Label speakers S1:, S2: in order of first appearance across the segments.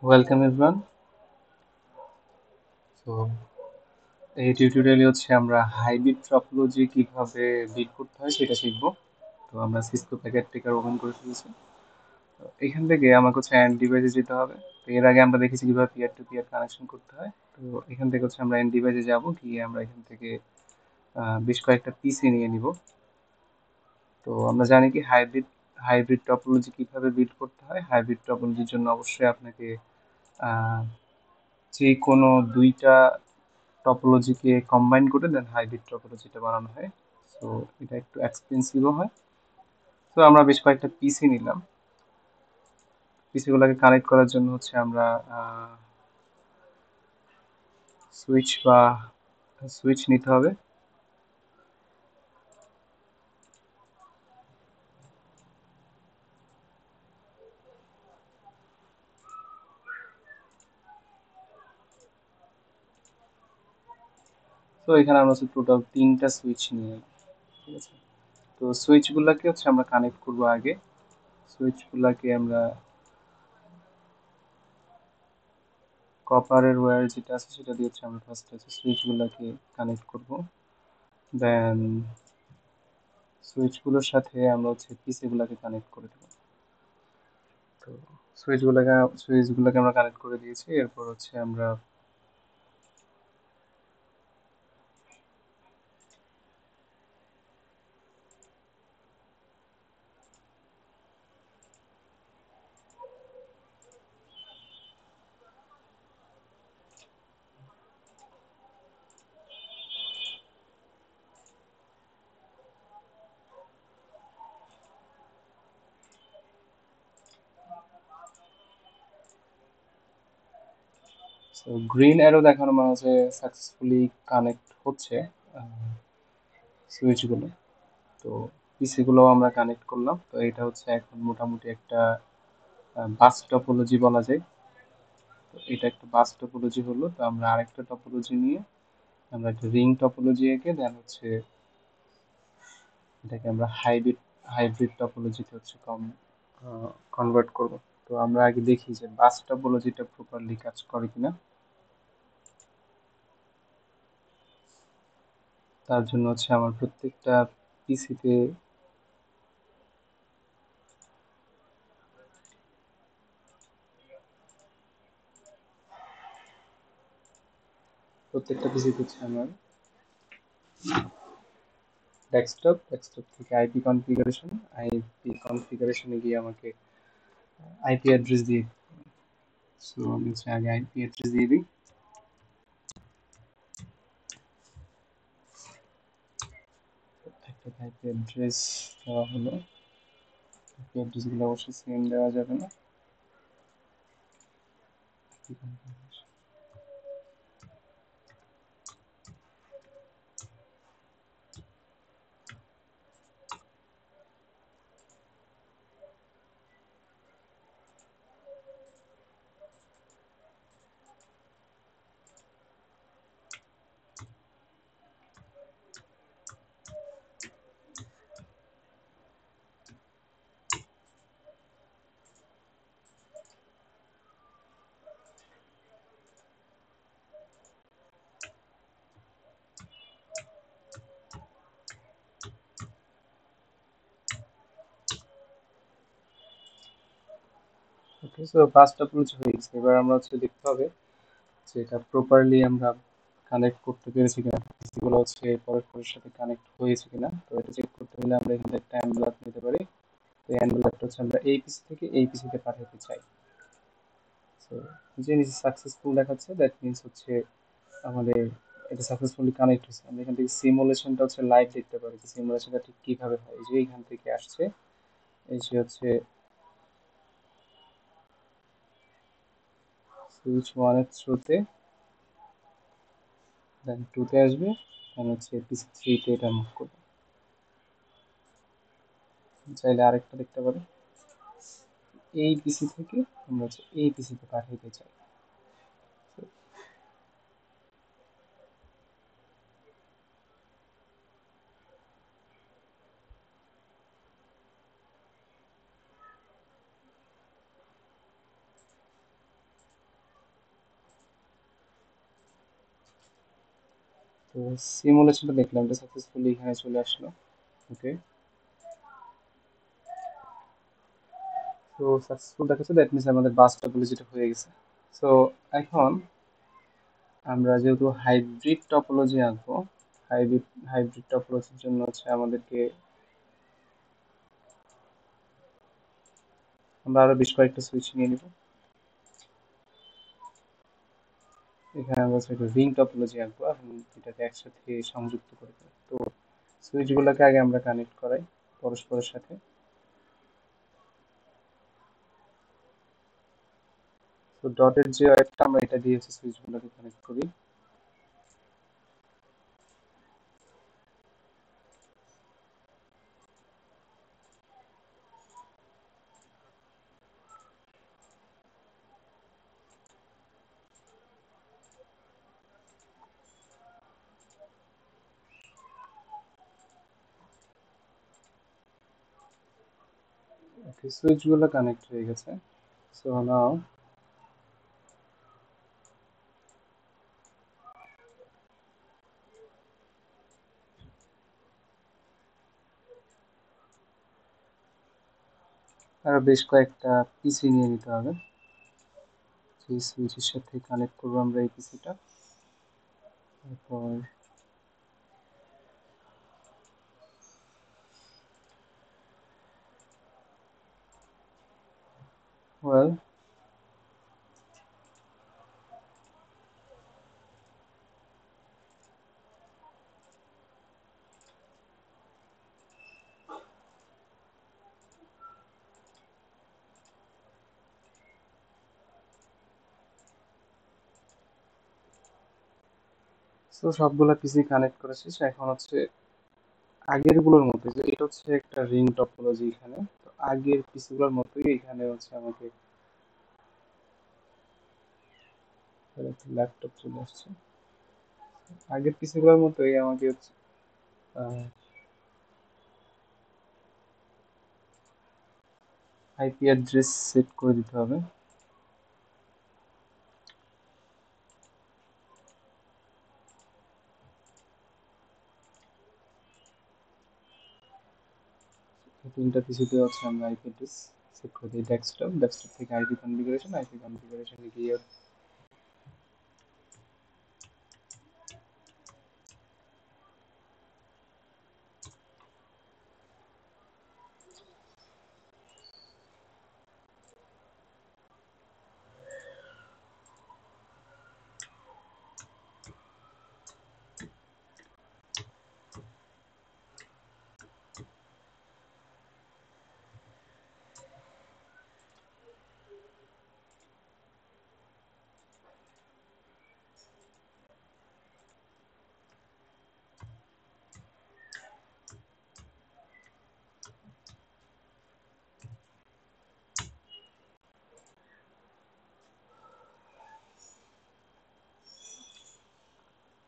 S1: Welcome everyone. তো এই টিউটোরিয়ালে হচ্ছে আমরা হাইব্রিড টপোলজি কিভাবে বিল্ড করতে হয় সেটা শিখব। তো আমরা সিসকো প্যাকেট টেকার ওপেন করে ফেলেছি। তো এখান থেকে আমাকে হচ্ছে এন্ড ডিভাইসে যেতে হবে। তো এর আগে আমরা দেখেছি কিভাবে পিয়ার টু পিয়ার কানেকশন করতে হয়। তো এখান থেকে হচ্ছে আমরা এন্ড ডিভাইসে যাব, গিয়ে আমরা এখান থেকে বেশ কয়েকটা পিসি নিয়ে নিব। তো আমরা জানি কি হাইব্রিড হাইব্রিড টপোলজি কিভাবে বিল্ড করতে হয়। হাইব্রিড টপোলজির জন্য অবশ্যই আপনাকে আহ, যে কোনো দুইটা টপোলজিকে কম্বাইন করে দেন হাইব্রিড টপোলজিটা বানানো হয়। সো এটা একটু এক্সপেন্সিভও হয়। তো আমরা বেশ কয়েকটা পিসি নিলাম। পিসিগুলোকে কানেক্ট করার জন্য হচ্ছে আমরা সুইচ বা সুইচ নিতে হবে। তো এখানে আমরা হচ্ছে টোটাল তিনটা সুইচ নিয়ে, ঠিক আছে। তো সুইচগুলোকে হচ্ছে আমরা কানেক্ট করব আগে। সুইচগুলোকে আমরা কপারের ওয়্যার যেটা আছে সেটা দিয়ে হচ্ছে আমরা ফার্স্ট হচ্ছে সুইচগুলোকে কানেক্ট করব। দেন সুইচগুলোর সাথে আমরা হচ্ছে পিসিগুলোকে কানেক্ট করে দেবো। তো সুইচগুলোকে আমরা কানেক্ট করে দিয়েছি। এরপর হচ্ছে আমরা গ্রিন অ্যারো দেখানো মানে হচ্ছে সাকসেসফুলি কানেক্ট হচ্ছে সুইচগুলো। তো পিসিগুলো আমরা কানেক্ট করলাম। তো এটা হচ্ছে এখন মোটামুটি একটা বাস টপোলজি বলা যায়। তো এটা একটা বাস টপোলজি হলো। তো আমরা আরেকটা টপোলজি নিয়ে আমরা একটা রিং টপোলজি এঁকে দেন হচ্ছে এটাকে আমরা হাইব্রিড হাইব্রিড টপোলজিতে হচ্ছে কনভার্ট করব। তো আমরা আগে দেখি যে বাস টপোলজিটা প্রপারলি কাজ করে কিনা। তার জন্য হচ্ছে আমার প্রত্যেকটা পিসিতে হচ্ছে আমার ডেস্কটপ থেকে আইপি কনফিগারেশনে গিয়ে আমাকে আইপি অ্যাড্রেস দিয়ে, সো আমি হচ্ছে আগে আইপি অ্যাড্রেস দিয়ে দিই। একটা আইপি অ্যাড্রেস দেওয়া হলো। আইপি অ্যাড্রেসগুলো অবশ্যই সেম দেওয়া যাবে না। ওকে, সো ফার্স্ট অ্যাপ্রোচ হয়ে গেছে। এবার আমরা হচ্ছে দেখতে হবে যে এটা প্রপারলি আমরা কানেক্ট করতে পেরেছি কিনা, পিসিগুলো হচ্ছে পরস্পরের সাথে কানেক্ট হয়েছে কিনা। তো এটা চেক করতে হলে আমরা এখানে একটা এনভেলপ নিতে পারি। তো এনভেলপটা হচ্ছে আমরা এই পিসি থেকে এই পিসিতে পাঠাতে চাই। সো যে নিচে সাকসেসফুল দেখাচ্ছে দ্যাট মিনস হচ্ছে আমাদের এটা সাকসেসফুলি কানেক্ট হয়েছে। আমরা এখান থেকে সিমুলেশনটা হচ্ছে লাইভ দেখতে পারি যে সিমুলেশনটা ঠিক কিভাবে হয়। এই যে এখান থেকে আসছে, এই যে হচ্ছে সুইচ ওয়ানের থ্রুতে, দেন টুতে আসবে, দেন হচ্ছে পিসি থ্রিতে এটা মুভ করবে। চাইলে আরেকটা দেখতে পারি, এই পিসি থেকে আমরা হচ্ছে এই পিসিতে পাঠাইতে চাই। তো সিমুলেশনটা দেখলাম, এটা সাকসেসফুলি এখানে চলে আসলো। ওকে, তো সাকসেসফুল দেখাচ্ছে, দ্যাট মিনস আমাদের বাস টপোলজিটা হয়ে গেছে। সো এখন আমরা যেহেতু হাইব্রিড টপোলজি আঁকবো, হাইব্রিড হাইব্রিড টপোলজির জন্য হচ্ছে আমাদেরকে আমরা আরো বেশ কয়েকটা সুইচ নিয়ে নিব। এখানে আমরা হচ্ছে একটা রিং টপোলজি আঁকবো এবং এটাকে একসাথে সংযুক্ত করে দেবো। তো সুইচগুলোকে আগে আমরা কানেক্ট করাই পরস্পরের সাথে। তো ডটের যে ওয়্যারটা আমরা এটা দিয়ে হচ্ছে সুইচগুলোকে কানেক্ট করি। ওকে, সুইচগুলো কানেক্ট হয়ে গেছে। সো নাও আরো বেশ কয়েকটা পিসি নিয়ে নিতে হবে, যে সুইচের সাথে কানেক্ট করবো আমরা এই পিসিটা। তারপর ওয়েল, তো সবগুলা পিসি কানেক্ট করেছি। এখন হচ্ছে আগের গুলোর মতো, যে এটা হচ্ছে একটা রিং টপোলজি, এখানে তো আগের পিসি গুলোর মতোই এখানে হচ্ছে আমাকে একটা ল্যাপটপ চলে আসছে। আগের পিসি গুলোর মতোই আমাকে হচ্ছে আইপি অ্যাড্রেস সেট করে দিতে হবে। এই তিনটা পিসিতে হচ্ছে আমরা আইপি অ্যাড্রেস সেট করে দিই। ডেস্কটপ, ডেস্কটপ থেকে আইপি কনফিগারেশন, আইপি কনফিগারেশনে গিয়ে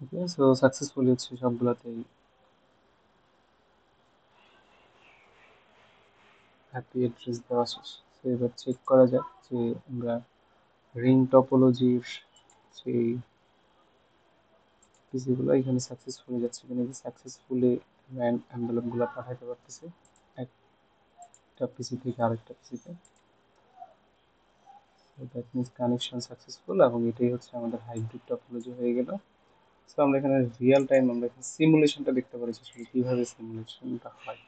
S1: ওকে। সো সাকসেসফুলি হচ্ছে সবগুলাতেই আইপি অ্যাড্রেস দেওয়া শেষ। তো এবার চেক করা যাক যে আমরা রিং টপোলজির সেই পিসিগুলো এখানে সাকসেসফুলি যাচ্ছে কিনা, যে সাকসেসফুলি এনভেলপ গুলো পাঠাতে পারতেছে একটা পিসি থেকে আরেকটা পিসিতে। দ্যাট মিনস কানেকশন সাকসেসফুল, এবং এটাই হচ্ছে আমাদের হাইব্রিড টপোলজি হয়ে গেল। সো আমরা এখানে রিয়েল টাইম আমরা এখানে সিমুলেশনটা দেখতে পাচ্ছি, আসলে কিভাবে সিমুলেশনটা হয়।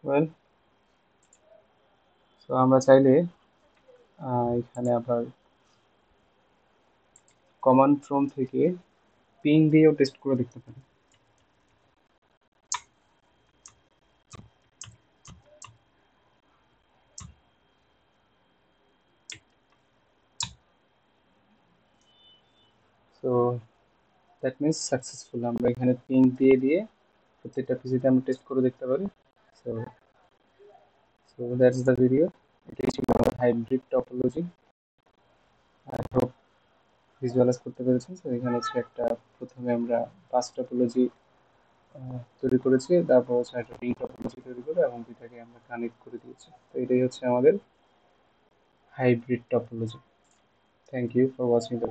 S1: ওয়েল, তো আমরা চাইলে এখানে আবার কমান্ড প্রম্পট থেকে পিং দিয়েও টেস্ট করে দেখতে পারি। সো দ্যাট মিনস সাকসেসফুল, আমরা এখানে পিং দিয়ে দিয়ে প্রত্যেকটা পিসিতে আমরা টেস্ট করে দেখতে পারি। So so that's the video. এটাই ছিল আমাদের hybrid topology. I hope visualise করতে পেরেছেন। তো এখানে হচ্ছে একটা, প্রথমে আমরা পাঁচ টপোলজি তৈরি করেছি, তারপর হচ্ছে একটা রিং টপোলজি তৈরি করে এবং দুইটাকে আমরা কানেক্ট করে দিয়েছি। তো এটাই হচ্ছে আমাদের hybrid topology. Thank you for watching the